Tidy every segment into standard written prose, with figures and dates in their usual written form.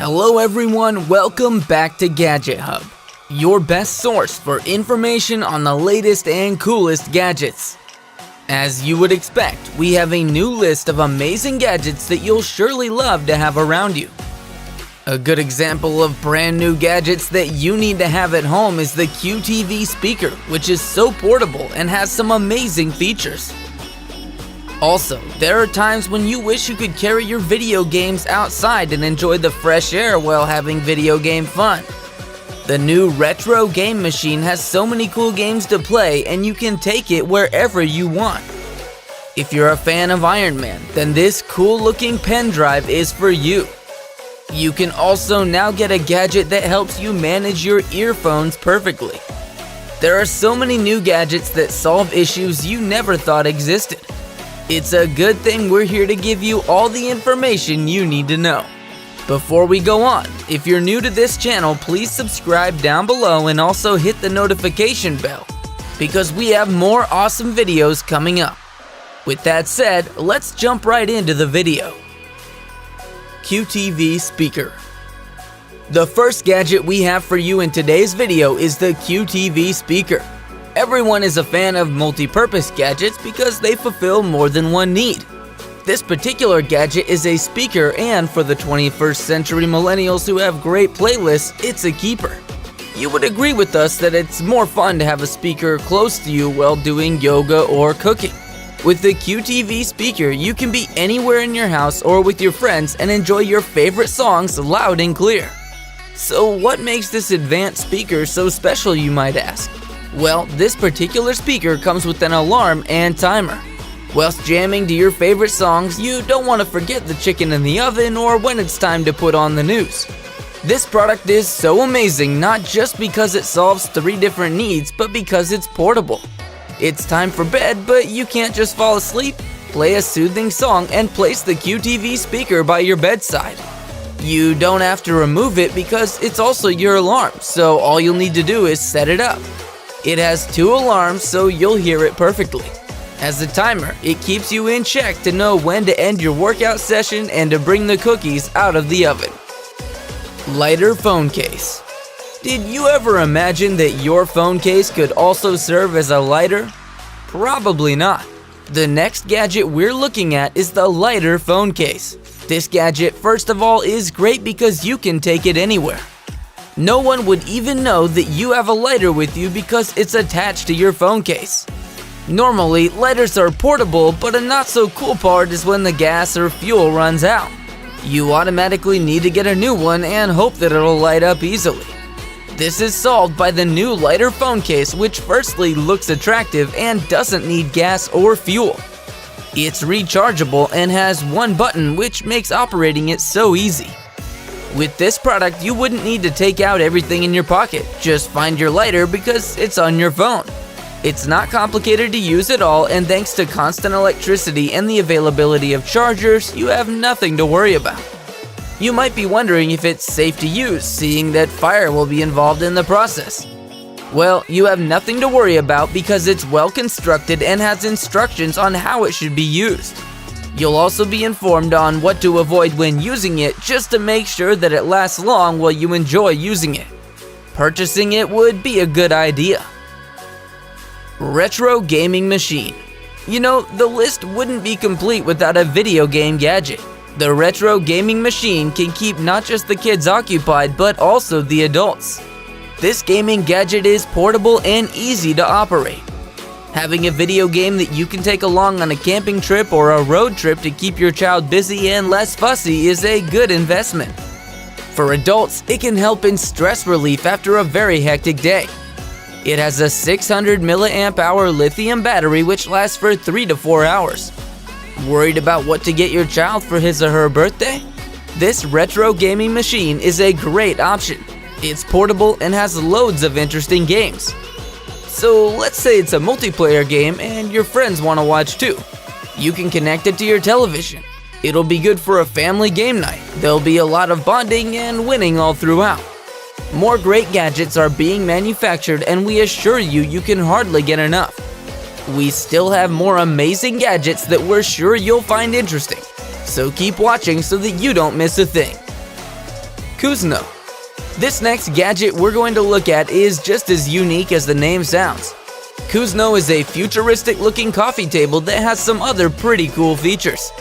Hello everyone, welcome back to Gadget Hub, your best source for information on the latest and coolest gadgets. As you would expect, we have a new list of amazing gadgets that you'll surely love to have around you. A good example of brand new gadgets that you need to have at home is the QTV speaker, which is so portable and has some amazing features. Also, there are times when you wish you could carry your video games outside and enjoy the fresh air while having video game fun. The new retro game machine has so many cool games to play, and you can take it wherever you want. If you're a fan of Iron Man, then this cool looking pen drive is for you. You can also now get a gadget that helps you manage your earphones perfectly. There are so many new gadgets that solve issues you never thought existed. It's a good thing we're here to give you all the information you need to know. Before we go on, if you're new to this channel, please subscribe down below and also hit the notification bell, because we have more awesome videos coming up. With that said, let's jump right into the video. QTV speaker. The first gadget we have for you in today's video is the QTV speaker. Everyone is a fan of multi-purpose gadgets because they fulfill more than one need. This particular gadget is a speaker, and for the 21st century millennials who have great playlists, it's a keeper. You would agree with us that it's more fun to have a speaker close to you while doing yoga or cooking. With the QTV speaker, you can be anywhere in your house or with your friends and enjoy your favorite songs loud and clear. So what makes this advanced speaker so special, you might ask? Well, this particular speaker comes with an alarm and timer. Whilst jamming to your favorite songs, you don't want to forget the chicken in the oven or when it's time to put on the news. This product is so amazing not just because it solves 3 different needs, but because it's portable. It's time for bed, but you can't just fall asleep. Play a soothing song and place the QTV speaker by your bedside. You don't have to remove it because it's also your alarm, so all you'll need to do is set it up. It has 2 alarms, so you'll hear it perfectly. As a timer, it keeps you in check to know when to end your workout session and to bring the cookies out of the oven. Lighter phone case. Did you ever imagine that your phone case could also serve as a lighter? Probably not. The next gadget we're looking at is the lighter phone case. This gadget, first of all, is great because you can take it anywhere. No one would even know that you have a lighter with you because it's attached to your phone case. Normally, lighters are portable, but a not so cool part is when the gas or fuel runs out. You automatically need to get a new one and hope that it'll light up easily. This is solved by the new lighter phone case, which firstly looks attractive and doesn't need gas or fuel. It's rechargeable and has one button, which makes operating it so easy. With this product, you wouldn't need to take out everything in your pocket. Just find your lighter because it's on your phone. It's not complicated to use at all, and thanks to constant electricity and the availability of chargers, you have nothing to worry about. You might be wondering if it's safe to use, seeing that fire will be involved in the process. Well, you have nothing to worry about because it's well constructed and has instructions on how it should be used. You'll also be informed on what to avoid when using it, just to make sure that it lasts long while you enjoy using it. Purchasing it would be a good idea. Retro gaming machine. You know, the list wouldn't be complete without a video game gadget. The retro gaming machine can keep not just the kids occupied, but also the adults. This gaming gadget is portable and easy to operate. Having a video game that you can take along on a camping trip or a road trip to keep your child busy and less fussy is a good investment. For adults, it can help in stress relief after a very hectic day. It has a 600 mAh lithium battery which lasts for 3 to 4 hours. Worried about what to get your child for his or her birthday? This retro gaming machine is a great option. It's portable and has loads of interesting games. So let's say it's a multiplayer game and your friends want to watch too. You can connect it to your television. It'll be good for a family game night. There'll be a lot of bonding and winning all throughout. More great gadgets are being manufactured, and we assure you, you can hardly get enough. We still have more amazing gadgets that we're sure you'll find interesting. So keep watching so that you don't miss a thing. Kuzno. This next gadget we're going to look at is just as unique as the name sounds. Kuzno is a futuristic-looking coffee table that has some other pretty cool features.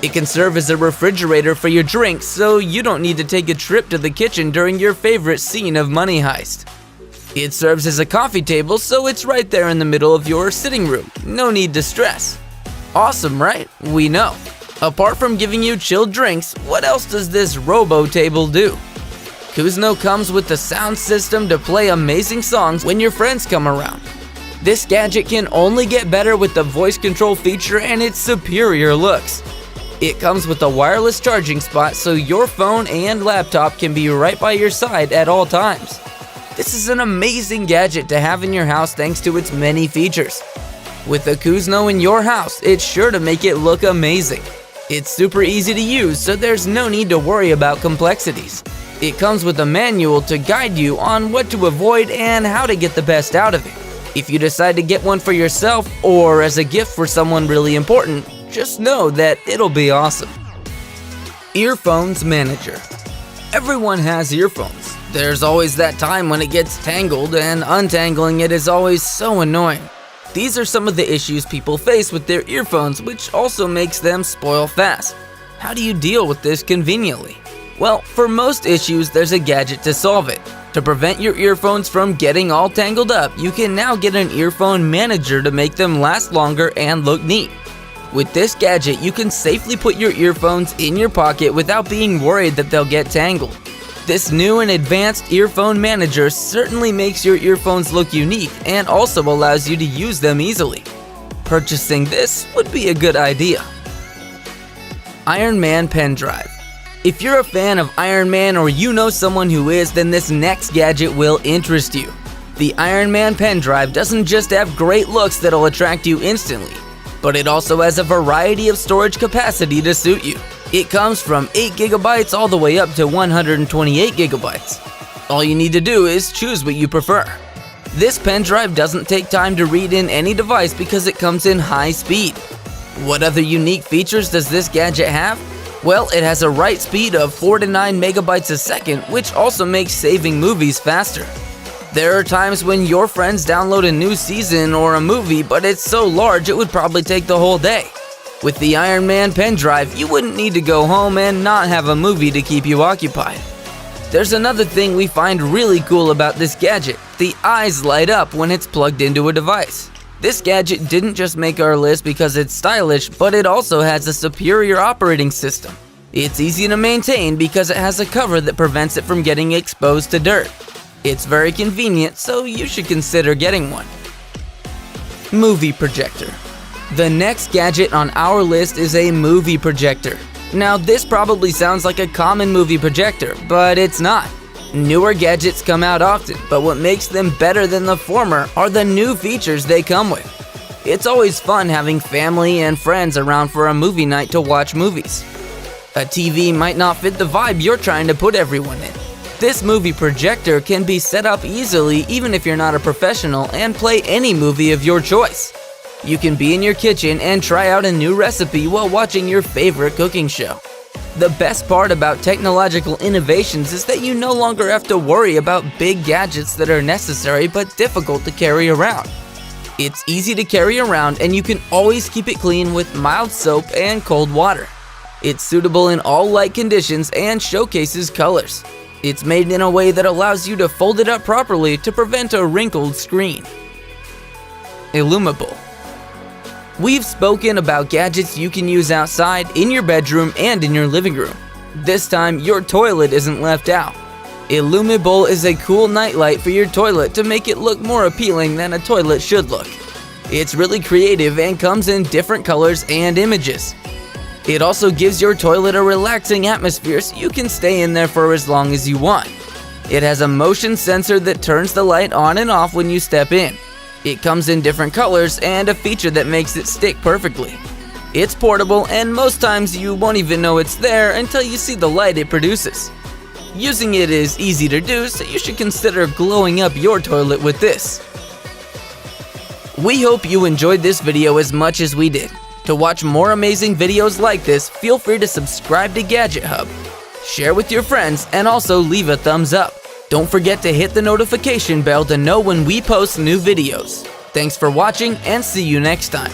It can serve as a refrigerator for your drinks, so you don't need to take a trip to the kitchen during your favorite scene of Money Heist. It serves as a coffee table, so it's right there in the middle of your sitting room. No need to stress. Awesome, right? We know. Apart from giving you chilled drinks, what else does this robo table do? Kuzno comes with the sound system to play amazing songs when your friends come around. This gadget can only get better with the voice control feature and its superior looks. It comes with a wireless charging spot so your phone and laptop can be right by your side at all times. This is an amazing gadget to have in your house thanks to its many features. With a Kuzno in your house, it's sure to make it look amazing. It's super easy to use, so there's no need to worry about complexities. It comes with a manual to guide you on what to avoid and how to get the best out of it. If you decide to get one for yourself or as a gift for someone really important, just know that it'll be awesome. Earphones Manager. Everyone has earphones. There's always that time when it gets tangled, and untangling it is always so annoying. These are some of the issues people face with their earphones, which also makes them spoil fast. How do you deal with this conveniently? Well, for most issues, there's a gadget to solve it. To prevent your earphones from getting all tangled up, you can now get an earphone manager to make them last longer and look neat. With this gadget, you can safely put your earphones in your pocket without being worried that they'll get tangled. This new and advanced earphone manager certainly makes your earphones look unique and also allows you to use them easily. Purchasing this would be a good idea. Iron Man Pen Drive. If you're a fan of Iron Man or you know someone who is, then this next gadget will interest you. The Iron Man Pen Drive doesn't just have great looks that'll attract you instantly, but it also has a variety of storage capacity to suit you. It comes from 8GB all the way up to 128GB. All you need to do is choose what you prefer. This pen drive doesn't take time to read in any device because it comes in high speed. What other unique features does this gadget have? Well, it has a write speed of 4 to 9 megabytes a second, which also makes saving movies faster. There are times when your friends download a new season or a movie, but it's so large it would probably take the whole day. With the Iron Man pen drive, you wouldn't need to go home and not have a movie to keep you occupied. There's another thing we find really cool about this gadget. The eyes light up when it's plugged into a device. This gadget didn't just make our list because it's stylish, but it also has a superior operating system. It's easy to maintain because it has a cover that prevents it from getting exposed to dirt. It's very convenient, so you should consider getting one. Movie projector. The next gadget on our list is a movie projector. Now, this probably sounds like a common movie projector, but it's not. Newer gadgets come out often, but what makes them better than the former are the new features they come with. It's always fun having family and friends around for a movie night to watch movies. A TV might not fit the vibe you're trying to put everyone in. This movie projector can be set up easily even if you're not a professional and play any movie of your choice. You can be in your kitchen and try out a new recipe while watching your favorite cooking show. The best part about technological innovations is that you no longer have to worry about big gadgets that are necessary but difficult to carry around. It's easy to carry around and you can always keep it clean with mild soap and cold water. It's suitable in all light conditions and showcases colors. It's made in a way that allows you to fold it up properly to prevent a wrinkled screen. Illumable. We've spoken about gadgets you can use outside, in your bedroom, and in your living room. This time, your toilet isn't left out. Illumable is a cool nightlight for your toilet to make it look more appealing than a toilet should look. It's really creative and comes in different colors and images. It also gives your toilet a relaxing atmosphere so you can stay in there for as long as you want. It has a motion sensor that turns the light on and off when you step in. It comes in different colors and a feature that makes it stick perfectly. It's portable and most times you won't even know it's there until you see the light it produces. Using it is easy to do, so you should consider glowing up your toilet with this. We hope you enjoyed this video as much as we did. To watch more amazing videos like this, feel free to subscribe to Gadget Hub. share with your friends, and also leave a thumbs up. Don't forget to hit the notification bell to know when we post new videos. Thanks for watching and see you next time.